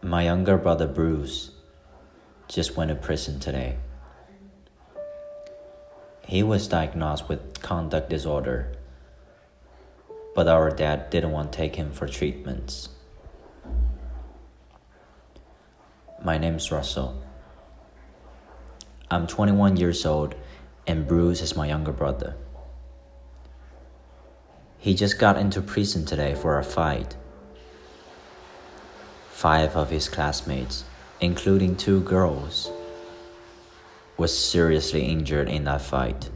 My younger brother Bruce just went to prison today. He was diagnosed with conduct disorder, but our dad didn't want to take him for treatments. My name's Russell. I'm 21 years old and Bruce is my younger brother. He just got into prison today for a fight. 5 of his classmates, including 2 girls, was seriously injured in that fight.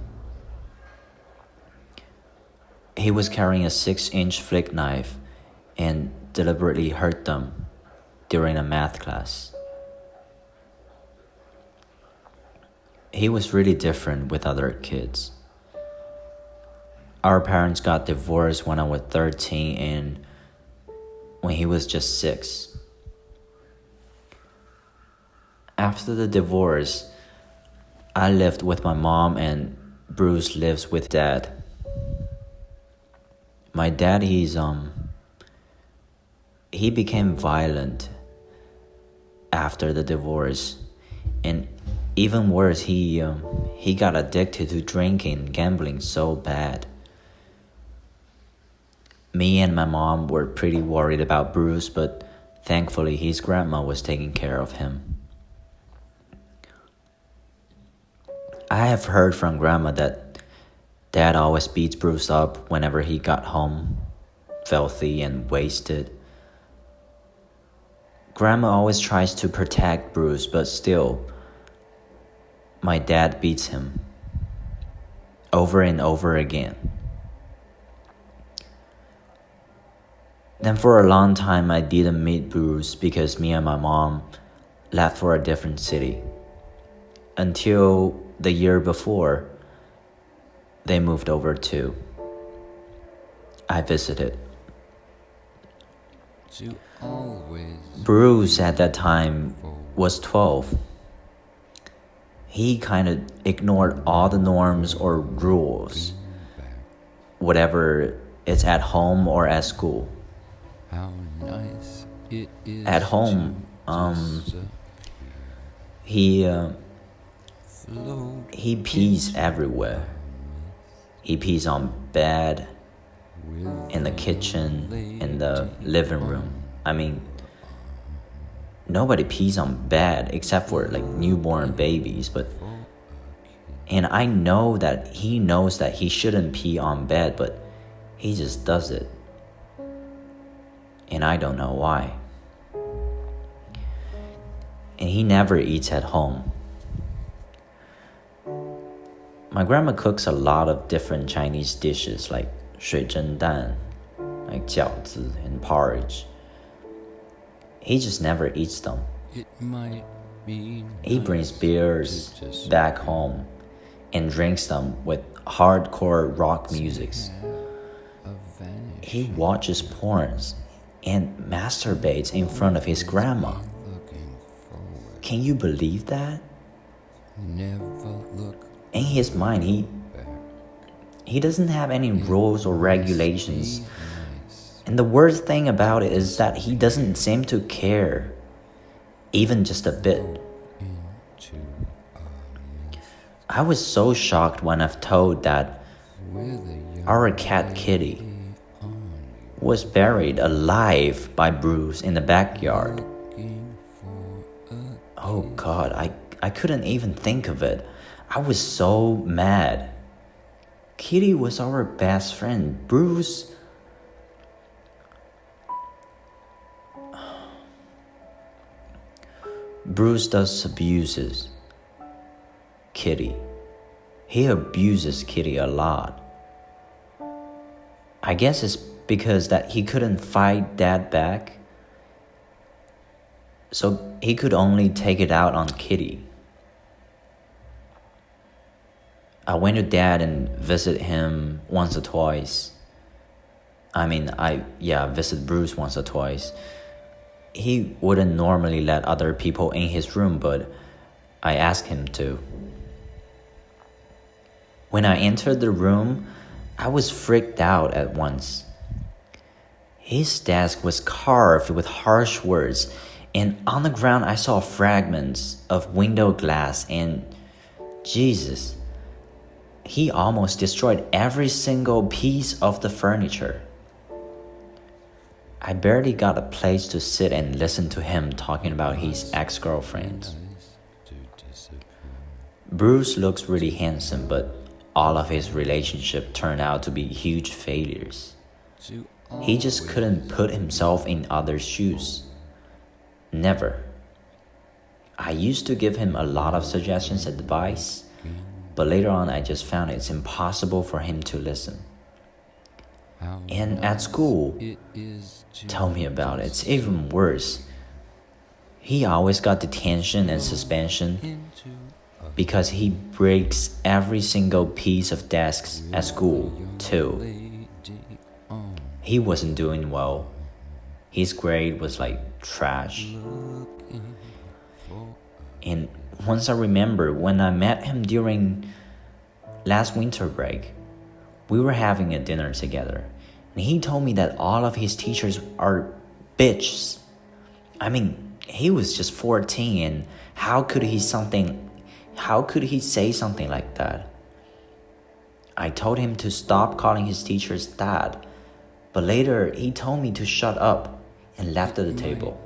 He was carrying a 6-inch flick knife and deliberately hurt them during a math class. He was really different with other kids. Our parents got divorced when I was 13 and when he was just 6. After the divorce, I lived with my mom and Bruce lives with dad. My dad, he became violent after the divorce, and even worse, he got addicted to drinking and gambling so bad. Me and my mom were pretty worried about Bruce, but thankfully his grandma was taking care of him. I have heard from grandma that dad always beats Bruce up whenever he got home, filthy and wasted. Grandma always tries to protect Bruce, but still, my dad beats him over and over again. Then for a long time I didn't meet Bruce because me and my mom left for a different city. Until the year before, they moved over too. I visited. Bruce at that time was 12. He kind of ignored all the norms or rules, whatever it's at home or at school. At home, he pees everywhere. He pees on bed, in the kitchen, in the living room. I mean, nobody pees on bed except for like newborn babies, and I know that he knows that he shouldn't pee on bed, but he just does it. And I don't know why. And he never eats at home. My grandma cooks a lot of different Chinese dishes like 水蒸蛋, like 饺子 and porridge. He just never eats them. He brings beers back home and drinks them with hardcore rock music. He watches porns and masturbates in front of his grandma. Can you believe that? In his mind, he doesn't have any rules or regulations. And the worst thing about it is that he doesn't seem to care, even just a bit. I was so shocked when I've told that our cat Kitty was buried alive by Bruce in the backyard. Oh God, I couldn't even think of it. I was so mad. Kitty was our best friend. Bruce does abuses Kitty. He abuses Kitty a lot. I guess it's because that he couldn't fight Dad back, so he could only take it out on Kitty. I went to Dad and visit him once or twice. I visit Bruce once or twice. He wouldn't normally let other people in his room, but I asked him to. When I entered the room, I was freaked out at once. His desk was carved with harsh words And on the ground, I saw fragments of window glass, and Jesus, he almost destroyed every single piece of the furniture. I barely got a place to sit and listen to him talking about his ex-girlfriends. Bruce looks really handsome, but all of his relationships turned out to be huge failures. He just couldn't put himself in others' shoes. Never. I used to give him a lot of suggestions and advice, but later on I just found it's impossible for him to listen. And at school, tell me about it, it's even worse. He always got detention and suspension because he breaks every single piece of desks at school, too. He wasn't doing well. His grade was like trash. And once I remember when I met him during last winter break, we were having a dinner together, and he told me that all of his teachers are bitches. I mean, he was just 14, and how could he say something like that? I told him to stop calling his teachers that, but later he told me to shut up and left at the table.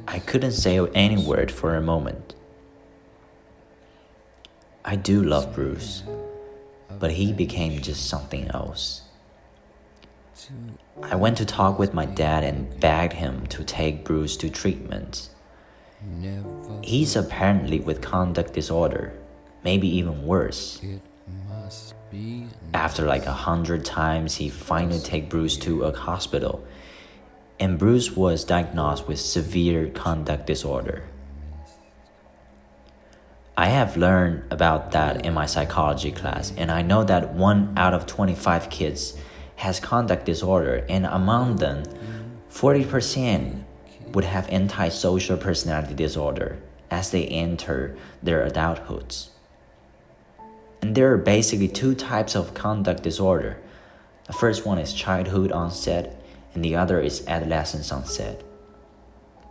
I couldn't say any word for a moment. I do love Bruce, but he became just something else. I went to talk with my dad and begged him to take Bruce to treatment. He's apparently with conduct disorder, maybe even worse. After like 100 times, he finally took Bruce to a hospital, and Bruce was diagnosed with severe conduct disorder. I have learned about that in my psychology class, and I know that 1 out of 25 kids has conduct disorder, and among them, 40% would have antisocial personality disorder as they enter their adulthoods. And there are basically 2 types of conduct disorder. The first one is childhood onset, and the other is adolescence onset.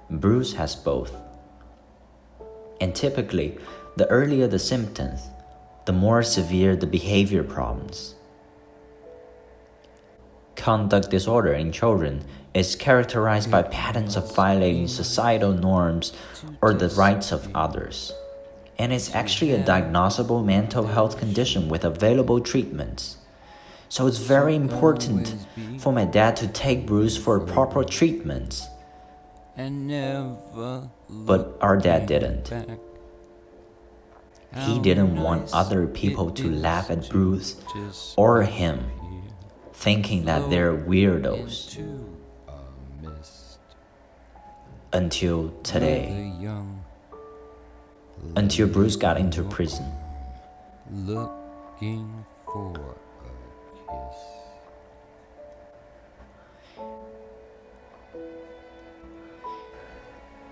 Bruce has both. And typically, the earlier the symptoms, the more severe the behavior problems. Conduct disorder in children is characterized by patterns of violating societal norms or the rights of others. And it's actually a diagnosable mental health condition with available treatments. So it's very important for my dad to take Bruce for proper treatments. But our dad didn't. He didn't want other people to laugh at Bruce or him, thinking that they're weirdos. Until today. Until Bruce got into prison. Looking for a kiss.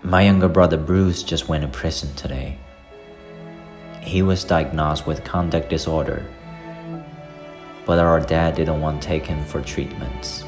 My younger brother Bruce just went to prison today. He was diagnosed with conduct disorder, but our dad didn't want to take him for treatments.